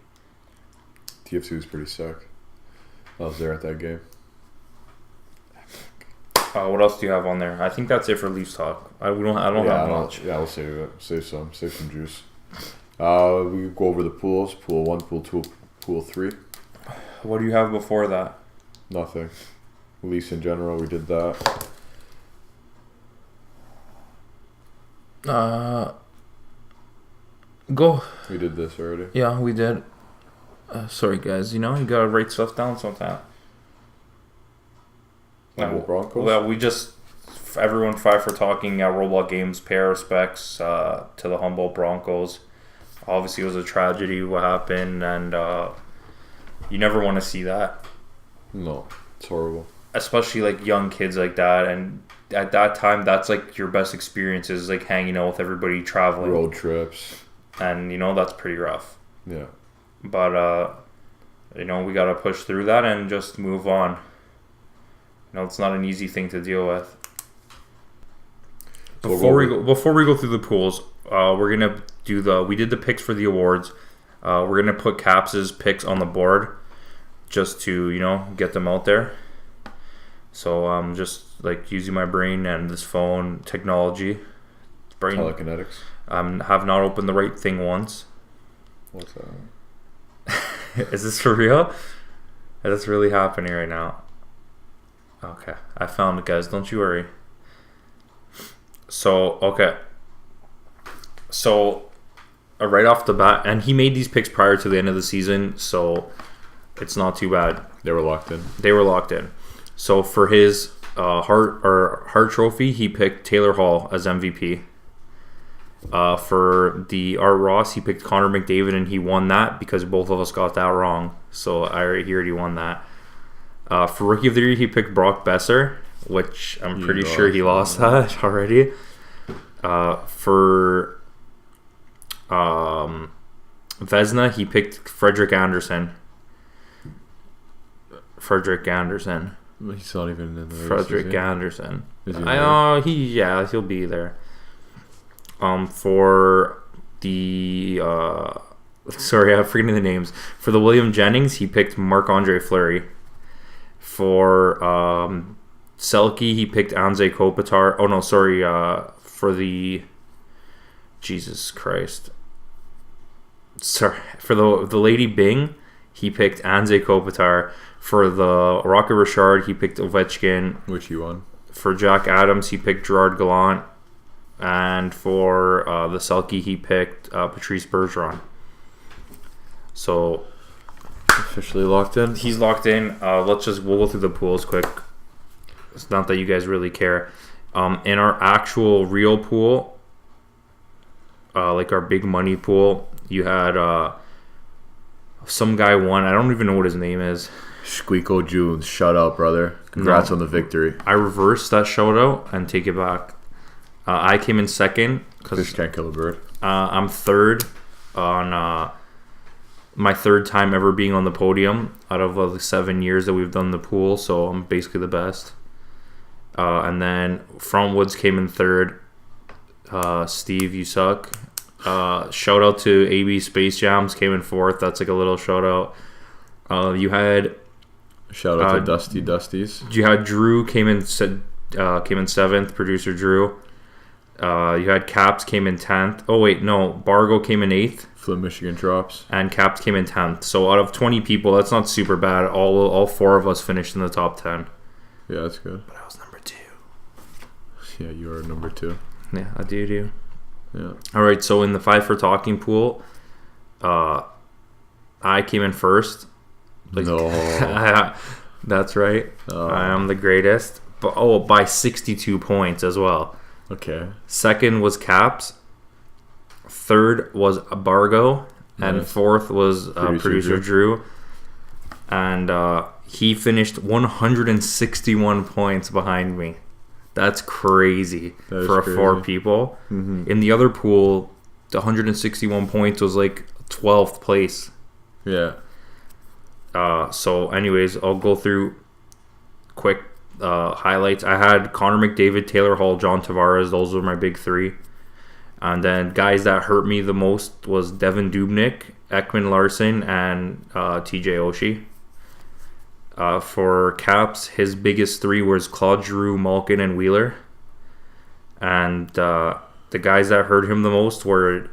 [SPEAKER 1] TFC was pretty sick. I was there at that game.
[SPEAKER 2] What else do you have on there? I think that's it for Leafs talk. I don't have much.
[SPEAKER 1] Yeah, we'll save it. Save some juice. We go over the pools. Pool 1, Pool 2, Pool 3.
[SPEAKER 2] What do you have before that?
[SPEAKER 1] Nothing. Lease in general, we did that.
[SPEAKER 2] Go.
[SPEAKER 1] We did this already.
[SPEAKER 2] Yeah, we did. Sorry, guys. You gotta write stuff down sometime.
[SPEAKER 1] Broncos?
[SPEAKER 2] Well, we just everyone 5 for talking Roblox Games. Pay our respects to the Humboldt Broncos. Obviously, it was a tragedy what happened, and you never want to see that.
[SPEAKER 1] No, it's horrible.
[SPEAKER 2] Especially like young kids like that, and at that time, that's like your best experiences, like hanging out with everybody, traveling,
[SPEAKER 1] road trips,
[SPEAKER 2] and that's pretty rough.
[SPEAKER 1] Yeah,
[SPEAKER 2] but we gotta push through that and just move on. It's not an easy thing to deal with. Before we go through the pools, we're gonna do we did the picks for the awards. We're gonna put Caps's picks on the board just to get them out there. So just like using my brain and this phone technology.
[SPEAKER 1] Telekinetics.
[SPEAKER 2] Have not opened the right thing once.
[SPEAKER 1] What's that?
[SPEAKER 2] Is this for real? Is this really happening right now? Okay, I found it, guys. Don't you worry. So, okay. So, right off the bat, and he made these picks prior to the end of the season, so it's not too bad.
[SPEAKER 1] They were locked in.
[SPEAKER 2] So, for his Hart Trophy, he picked Taylor Hall as MVP. For the Art Ross, he picked Connor McDavid, and he won that because both of us got that wrong. So, he already won that. For Rookie of the Year, he picked Brock Besser, which I'm pretty sure he lost that already. For Vezina, he picked Frederik Andersen.
[SPEAKER 1] He's not even in the race.
[SPEAKER 2] Frederik Andersen. He'll be there. For the sorry, I'm forgetting the names. For the William Jennings, he picked Marc-Andre Fleury. For Selke, he picked Anze Kopitar. Oh no, sorry. For the Jesus Christ. Sorry, for the Lady Bing, he picked Anze Kopitar. For the Rocket Richard, he picked Ovechkin.
[SPEAKER 1] Which he won.
[SPEAKER 2] For Jack Adams, he picked Gerard Gallant. And for the Selke, he picked Patrice Bergeron. So
[SPEAKER 1] officially locked in.
[SPEAKER 2] He's locked in. We'll go through the pools quick. It's not that you guys really care. In our actual real pool, like our big money pool, you had some guy won. I don't even know what his name is.
[SPEAKER 1] Squeako Junes. Shut up, brother. Congrats on the victory.
[SPEAKER 2] I reversed that shout out and take it back. I came in second.
[SPEAKER 1] Fish can't kill a bird.
[SPEAKER 2] I'm third on my third time ever being on the podium out of the 7 years that we've done the pool, so I'm basically the best. And then From Woods came in third. Steve, you suck. Shout out to AB Space Jams, came in fourth. That's like a little shout out. You had
[SPEAKER 1] shout out to Dusty Dusties.
[SPEAKER 2] You had Drew came in seventh. Producer Drew. You had Caps came in 10th. Oh wait, no, Bargo came in 8th.
[SPEAKER 1] Flint, Michigan drops.
[SPEAKER 2] And Caps came in 10th. So out of 20 people, that's not super bad. All 4 of us finished in the top 10.
[SPEAKER 1] Yeah, that's good.
[SPEAKER 2] But I was number 2.
[SPEAKER 1] Yeah, you are number 2.
[SPEAKER 2] Yeah, I do.
[SPEAKER 1] Yeah.
[SPEAKER 2] All right, so in the 5 for talking pool, I came in first.
[SPEAKER 1] No.
[SPEAKER 2] That's right. I am the greatest. But by 62 points as well.
[SPEAKER 1] Okay.
[SPEAKER 2] Second was Caps. Third was Bargo. And
[SPEAKER 1] Nice.
[SPEAKER 2] fourth was Producer Drew. And he finished 161 points behind me. That's crazy for
[SPEAKER 1] crazy.
[SPEAKER 2] 4 people.
[SPEAKER 1] Mm-hmm.
[SPEAKER 2] In the other pool, the 161 points was like 12th place.
[SPEAKER 1] Yeah.
[SPEAKER 2] So anyways, I'll go through quick highlights. I had Connor McDavid, Taylor Hall, John Tavares. Those were my big 3. And then guys that hurt me the most was Devin Dubnyk, Ekman Larson, and TJ Oshie. For Caps, his biggest 3 was Claude Giroux, Malkin, and Wheeler. And the guys that hurt him the most were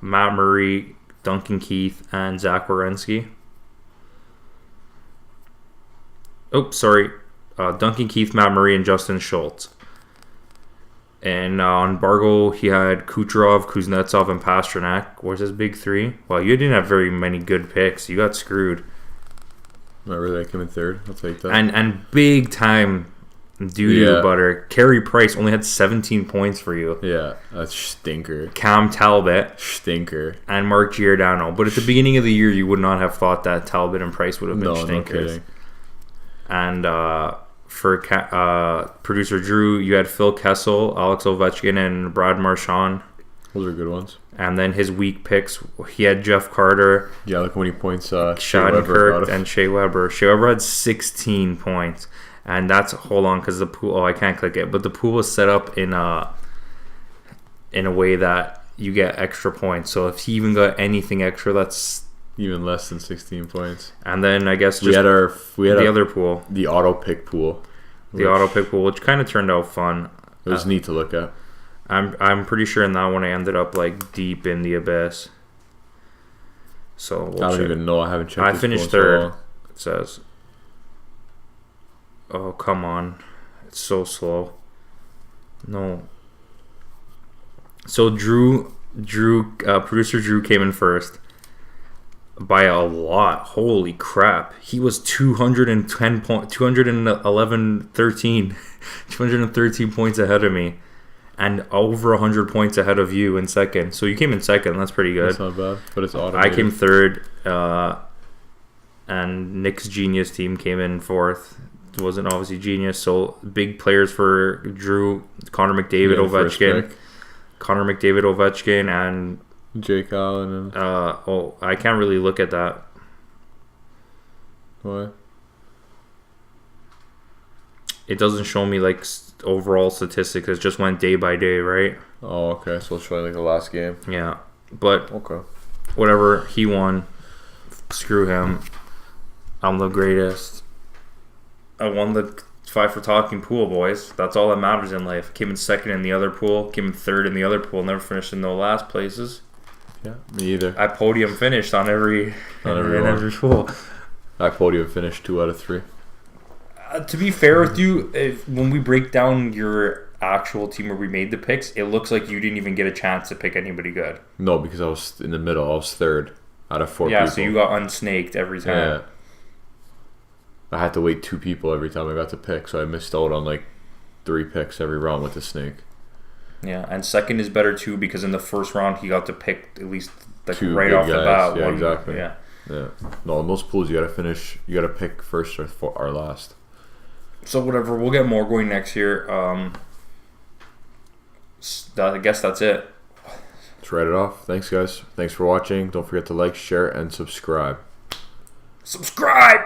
[SPEAKER 2] Matt Murray, Duncan Keith, and Zach Werenski. Duncan Keith, Matt Murray, and Justin Schultz. And on Bargo, he had Kucherov, Kuznetsov, and Pasternak. Was his big three? Well, you didn't have very many good picks. You got screwed.
[SPEAKER 1] Not really. I came in third. I'll take that.
[SPEAKER 2] And big time doo-doo butter. Carey Price only had 17 points for you.
[SPEAKER 1] Yeah, that's stinker.
[SPEAKER 2] Cam Talbot.
[SPEAKER 1] Stinker.
[SPEAKER 2] And Mark Giordano. But at the beginning of the year, you would not have thought that Talbot and Price would have been stinkers.
[SPEAKER 1] No kidding.
[SPEAKER 2] And for producer Drew, you had Phil Kessel, Alex Ovechkin, and Brad Marchand.
[SPEAKER 1] Those are good ones.
[SPEAKER 2] And then his weak picks, he had Jeff Carter.
[SPEAKER 1] Yeah, look how many points
[SPEAKER 2] Shattenkirk and Shea Weber. Shea Weber had 16 points. And that's, hold on, because the pool, I can't click it. But the pool was set up in a way that you get extra points. So if he even got anything extra, that's
[SPEAKER 1] even less than 16 points.
[SPEAKER 2] And then I guess
[SPEAKER 1] we had
[SPEAKER 2] the other pool.
[SPEAKER 1] The auto pick pool.
[SPEAKER 2] Which kind of turned out fun.
[SPEAKER 1] It was neat to look at.
[SPEAKER 2] I'm pretty sure in that one I ended up like deep in the abyss. So
[SPEAKER 1] I don't even know. I haven't checked.
[SPEAKER 2] I finished third. It says. Oh come on, it's so slow. No. So producer Drew came in first by a lot. Holy crap! He was 211 points ahead of me. And over 100 points ahead of you in second. So you came in second. That's pretty good.
[SPEAKER 1] That's not bad, but it's automated.
[SPEAKER 2] I came third. And Nick's Genius team came in fourth. It wasn't obviously Genius. So big players for Drew. Connor McDavid, Ovechkin. And
[SPEAKER 1] Jake Allen. And
[SPEAKER 2] I can't really look at that.
[SPEAKER 1] Why?
[SPEAKER 2] It doesn't show me like overall statistics. It just went day by day, right?
[SPEAKER 1] Oh, okay. So it's showing like the last game.
[SPEAKER 2] Yeah, but
[SPEAKER 1] okay.
[SPEAKER 2] Whatever. He won. Screw him. I'm the greatest. I won the 5 for Talking pool, boys. That's all that matters in life. Came in second in the other pool. Came in third in the other pool. Never finished in the last places.
[SPEAKER 1] Yeah, me either.
[SPEAKER 2] I podium finished on every pool.
[SPEAKER 1] I podium finished 2 out of 3.
[SPEAKER 2] To be fair with you, when we break down your actual team where we made the picks, it looks like you didn't even get a chance to pick anybody good.
[SPEAKER 1] No, because I was in the middle. I was third out of 4 people.
[SPEAKER 2] Yeah, so you got unsnaked every time.
[SPEAKER 1] Yeah. I had to wait 2 people every time I got to pick, so I missed out on like 3 picks every round with the snake.
[SPEAKER 2] Yeah, and second is better too because in the first round he got to pick at least like
[SPEAKER 1] 2
[SPEAKER 2] right off the bat.
[SPEAKER 1] Yeah, exactly.
[SPEAKER 2] Yeah.
[SPEAKER 1] No, in most pools you gotta pick first or last.
[SPEAKER 2] So whatever, we'll get more going next year. I guess that's it.
[SPEAKER 1] Let's write it off. Thanks, guys. Thanks for watching. Don't forget to like, share, and subscribe.
[SPEAKER 2] Subscribe!